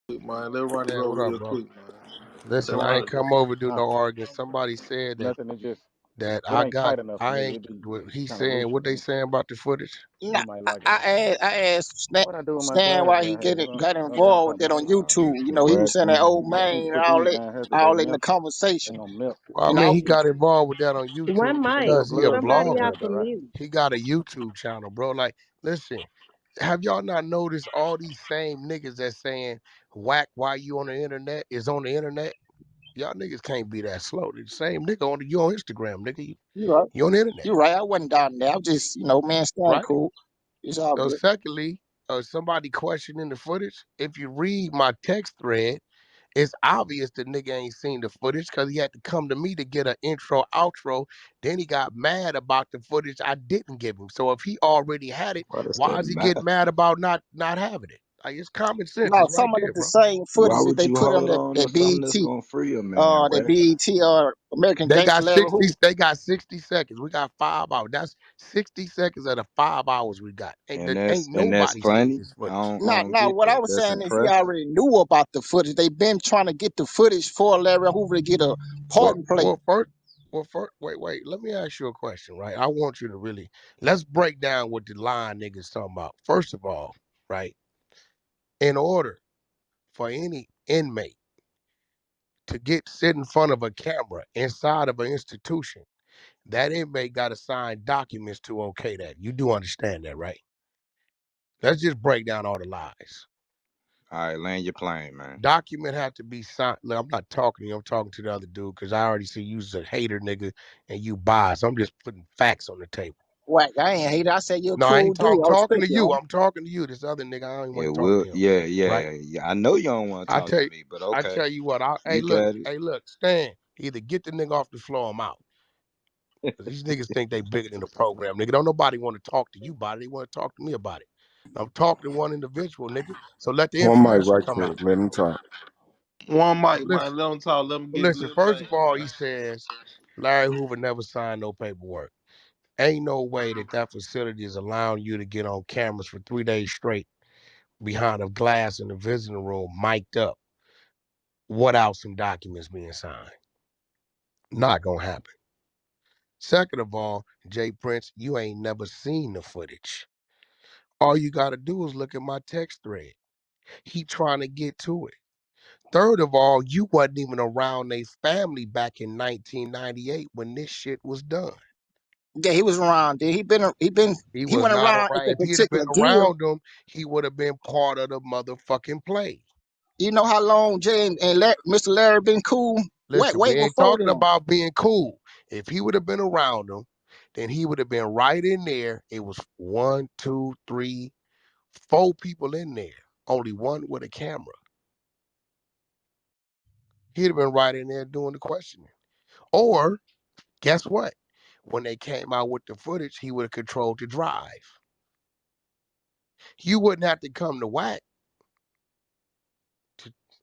Man, let's run it Man, what over up, real bro? quick, man. Listen, Let's I run ain't it. come over to do Nah, no arguing. Somebody said nothing. It just that it I ain't got tight enough, I nigga. ain't It be what he kind of loose saying. for What they me. saying about the footage? You Nah, might I, like it though. I asked What I do with my Stan glass why he down here? got Don't y'all involved with talk that about on YouTube. You the know, he was saying that Waxman old and man these and cookies down here because they all in the melted. They conversation. gonna melt. Well, I And mean, I he was, got involved with that on One YouTube mic. Your because he a blood Somebody pressure blogger. off up there, of right? mute. He got a YouTube channel, bro. Like, listen, have y'all not noticed all these same niggas that saying whack why you on the internet is on the internet? Y'all niggas can't be that slow. The same nigga you on Instagram, nigga. you right, You on the internet, you right. I wasn't down there. I was just, man, Stan right? cool. It's all So good. secondly, somebody questioning the footage. If you read my text thread, it's obvious the nigga ain't seen the footage because he had to come to me to get an intro, outro. Then he got mad about the footage I didn't give him. So if he already had it, Why does why that is he getting matter? mad about not having it? Like it's common sense. No, It's right some of there, the bro. same Why footage that would they you put on hold that, on to that something that's BET, gonna free a man, that bruh? BET American They Gangster got Larry 60, Hoover. they got 60 seconds. We got 5 hours. That's 60 seconds of the 5 hours we got. Ain't And that's nobody seen plenty. this I footage. don't, I Now, don't now, get what I that. was That's saying is he impressive. already knew about the footage. They've been trying to get the footage for Larry Hoover to get a Well, pardon plate. well, first, wait. Let me ask you a question, right? I want you to really let's break down what the line niggas talking about. First of all, right? In order for any inmate to sit in front of a camera inside of an institution, that inmate got to sign documents to okay that. You do understand that, right? Let's just break down all the lies. All right, land your plane, man. Document have to be signed. Look, I'm not talking to you. I'm talking to the other dude because I already see you's a hater, nigga, and you biased. I'm just putting facts on the table. Wack, I ain't hate it. I said you're a No, I cool ain't dude. I'm I talking respect to you, you. homie. I'm talking to you. This other nigga, I don't even want It to talk will, to him. yeah, Right? yeah. I know you don't want to I talk tell to you, me, but I okay, tell you what. you got it. Hey, look, Stan. Either get the nigga off the floor or I'm out. 'Cause these niggas think they bigger than the program, nigga. Don't nobody want to talk to you about it. They want to talk to me about it. I'm talking to one individual, nigga. So let the One mic information right come out. quick. Let him talk. One So mic, man. listen, Let them talk. Let them so get listen. good First of things, all, he man. says Larry Hoover never signed no paperwork. Ain't no way that facility is allowing you to get on cameras for 3 days straight behind a glass in the visiting room, mic'd up, without some documents being signed. Not gonna happen. Second of all, Jay Prince, you ain't never seen the footage. All you gotta do is look at my text thread. He trying to get to it. Third of all, you wasn't even around their family back in 1998 when this shit was done. Yeah, he was around there. He He was went not around at around. the If he'd have been particular deal. around them, he would have been part of the motherfucking play. You know how long Jay and Mr. Larry been cool? Listen, we Way ain't before talking then. about being cool. If he would have been around them, then he would have been right in there. It was one, two, three, four people in there. Only one with a camera. He'd have been right in there doing the questioning. Or, guess what? When they came out with the footage, he would have controlled the drive. You wouldn't have to come to Wack.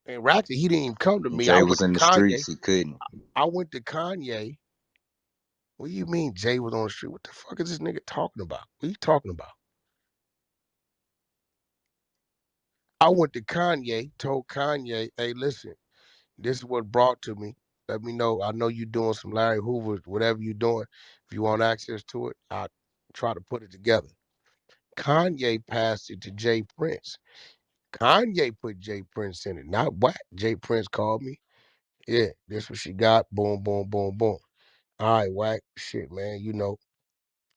And actually, he didn't even come to me. I Jay went was to in the Kanye. streets. He couldn't. I went to Kanye. What do you mean Jay was on the street? What the fuck is this nigga talking about? What are you talking about? I went to Kanye, told Kanye, hey, listen, this is what brought to me. Let me know. I know you doing some Larry Hoover, whatever you doing. If you want access to it, I'll try to put it together. Kanye passed it to Jay Prince. Kanye put Jay Prince in it, not Wack. Jay Prince called me. Yeah, this what she got. Boom, boom, boom, boom. All right, Wack. Shit, man.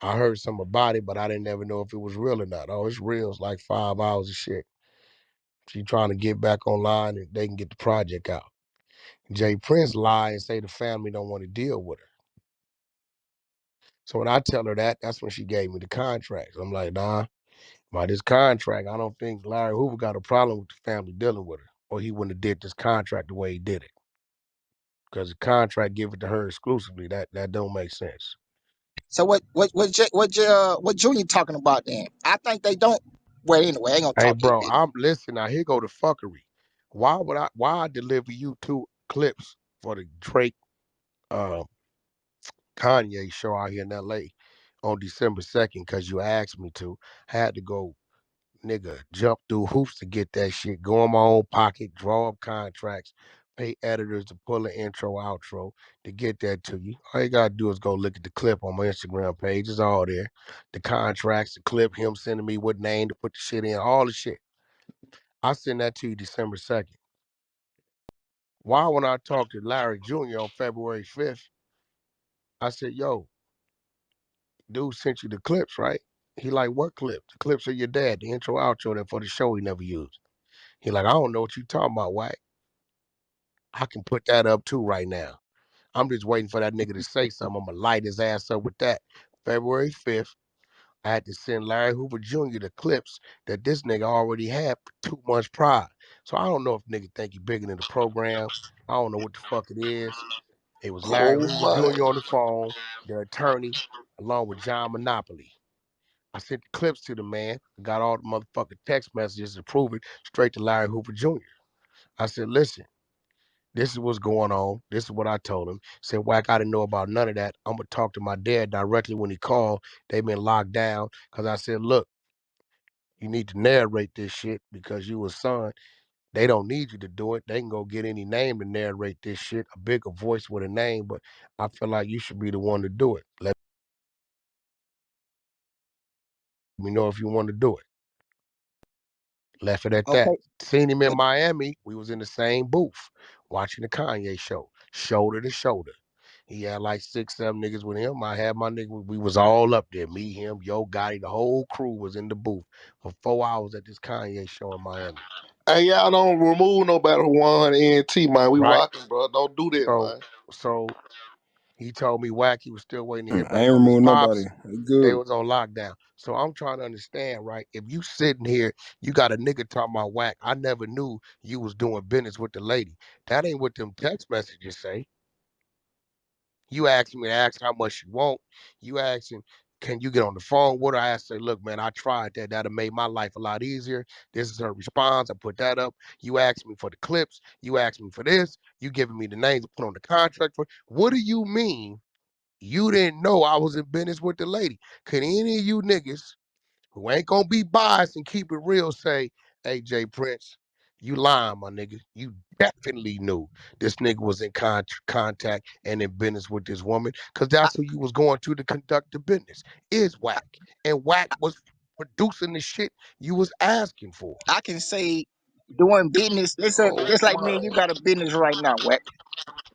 I heard something about it, but I didn't ever know if it was real or not. Oh, it's real. It's like 5 hours of shit. She trying to get back online and they can get the project out. Jay Prince lie and say the family don't want to deal with her. So when I tell her that, that's when she gave me the contract. I'm like, nah, by this contract, I don't think Larry Hoover got a problem with the family dealing with her, or he wouldn't have did this contract the way he did it. Because the contract give it to her exclusively. That don't make sense. So what Junior talking about then? I think they don't. Well, anyway, I ain't gonna Hey, talk their bro, business. I'm listen now. Here go the fuckery. Why I deliver you two clips for the Drake uh, Kanye show out here in LA on December 2nd? Because you asked me to. Had to go nigga, jump through hoops to get that shit, go in my own pocket, draw up contracts, pay editors to pull an intro, outro to get that to you. All you gotta do is go look at the clip on my Instagram page. It's all there. The contracts, the clip, him sending me what name to put the shit in, all the shit. I send that to you December 2nd. Why when I talked to Larry Jr. on February 5th, I said, yo, dude sent you the clips, right? He like, what clip? The clips of your dad, the intro, outro that for the show he never used. He like, I don't know what you talking about, Wack. I can put that up too right now. I'm just waiting for that nigga to say something. I'm gonna light his ass up with that. February 5th, I had to send Larry Hoover Jr. the clips that this nigga already had 2 months prior. So I don't know if nigga think he bigger than the program. I don't know what the fuck it is. It was Larry Oh Hoover my. Jr. on the phone, the attorney, along with John Monopoly. I sent the clips to the man, got all the motherfucking text messages to prove it straight to Larry Hoover Jr. I said, listen, this is what's going on. This is what I told him. He said, Wack, I didn't know about none of that. I'm going to talk to my dad directly when he called. They've been locked down. Because I said, look, you need to narrate this shit because you a son. They don't need you to do it. They can go get any name to narrate this shit, a bigger voice with a name, but I feel like you should be the one to do it. Let me know if you want to do it. Left it at that. Okay. Seen him in But Miami. We was in the same booth watching the Kanye show, shoulder to shoulder. He had like 6, 7 niggas with him. I had my nigga. We was all up there. Me, him, Yo Gotti. The whole crew was in the booth for 4 hours at this Kanye show in Miami. Hey, y'all don't remove nobody who 100 NT, man. We Right. rocking, bro. Don't do that, man. So he told me Wack he was still waiting to hear I back ain't from his removing nobody. pops. It's They good. was on lockdown. So I'm trying to understand, right? If you sitting here, you got a nigga talking about Wack. I never knew you was doing business with the lady. That ain't what them text messages say. You asking me to ask how much you want. You asking, can you get on the phone with her? I say, look, man, I tried that. That'd have made my life a lot easier. This is her response. I put that up. You asked me for the clips. You asked me for this. You giving me the names to put on the contract for. What do you mean you didn't know I was in business with the lady? Could any of you niggas who ain't gonna be biased and keep it real say, hey, Jay Prince, you lying, my nigga. You definitely knew this nigga was in contact and in business with this woman because I, that's who you was going to conduct the business, is Wack. And Wack was producing the shit you was asking for. I can say doing business. Let's say Oh just like me and my. you got a business right now, Wack,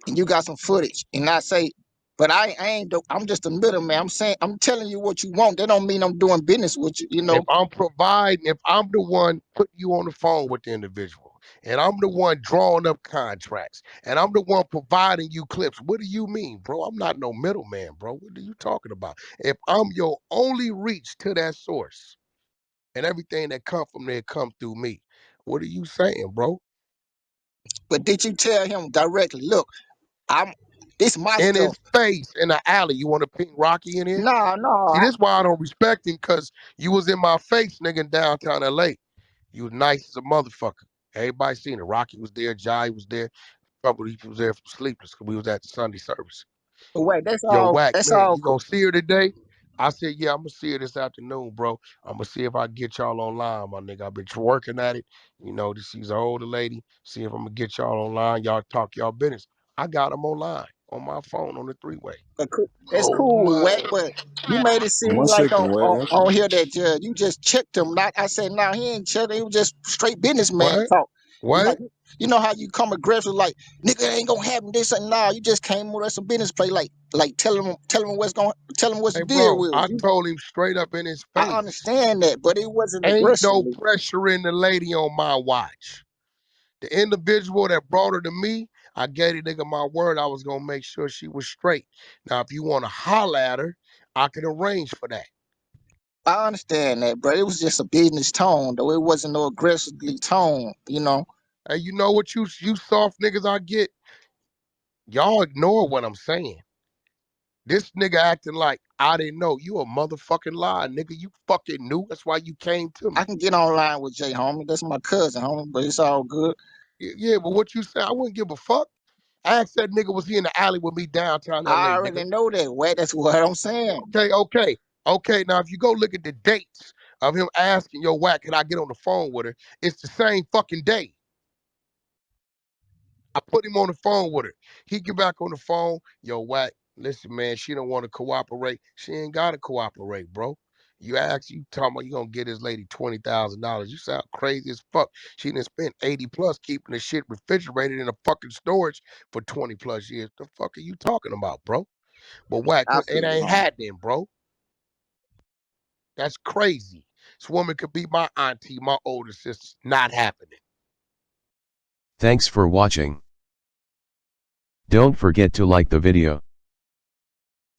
and you got some footage, and I say, but I ain't. I'm just a middleman. I'm saying I'm telling you what you want. That don't mean I'm doing business with you. You If know. I'm providing, if I'm the one putting you on the phone with the individual, and I'm the one drawing up contracts, and I'm the one providing you clips, what do you mean, bro? I'm not no middleman, bro. What are you talking about? If I'm your only reach to that source, and everything that come from there come through me, what are you saying, bro? But did you tell him directly? Look, I'm. This my In his stuff. face, in the alley, you want to ping Rocky in here? No, no. See, this is why I don't respect him, because you was in my face, nigga, in downtown LA. You was nice as a motherfucker. Everybody seen it. Rocky was there. Jai was there. Couple of people was there from Sleepless because we was at the Sunday service. But wait, that's Yo, all. Wack, That's man, all. you gonna see her today? I said, yeah, I'm gonna see her this afternoon, bro. I'm gonna see if I can get y'all online, my nigga. I've been working at it. You know, she's an older lady. See if I'm gonna get y'all online. Y'all talk y'all business. I got them online on my phone on the 3-way. That's Oh cool, Wack. my. But you made it seem 1 like second, Wack. on here that you just checked him. Not, I said, no, he ain't checked. He was just straight businessman What? talk. What? Like, you know how you come aggressive, like nigga ain't gonna happen this and nah. You just came with us a business play, like tell him tell him what's Hey, the deal bro, with. I You, told him straight up in his I face. understand that, but it wasn't Ain't no aggressively. pressure in the lady on my watch. The individual that brought her to me, I gave the nigga my word I was gonna make sure she was straight. Now, if you want to holler at her, I can arrange for that. I understand that, but it was just a business tone, though. It wasn't no aggressively tone, you know. Hey, you know what you soft niggas I get? Y'all ignore what I'm saying. This nigga acting like I didn't know. You a motherfucking lie, nigga. You fucking knew. That's why you came to I me. can get online with Jay, homie. That's my cousin, homie, but it's all good. Yeah, but what you say, I wouldn't give a fuck. I asked that nigga, was he in the alley with me downtown I LA, nigga? already know that, Way. That's what I'm saying. Okay. Now, if you go look at the dates of him asking, yo, Wack, can I get on the phone with her? It's the same fucking day. I put him on the phone with her. He get back on the phone, yo, Wack, listen, man, she don't want to cooperate. She ain't got to cooperate, bro. You talking about you gonna get this lady $20,000. You sound crazy as fuck. She done spent 80 plus keeping the shit refrigerated in a fucking storage for 20 plus years. The fuck are you talking about, bro? But Wack, it Absolutely, ain't homie. happening, bro. That's crazy. This woman could be my auntie, my older sister. Not happening. Thanks for watching. Don't forget to like the video.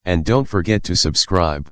And don't forget to subscribe.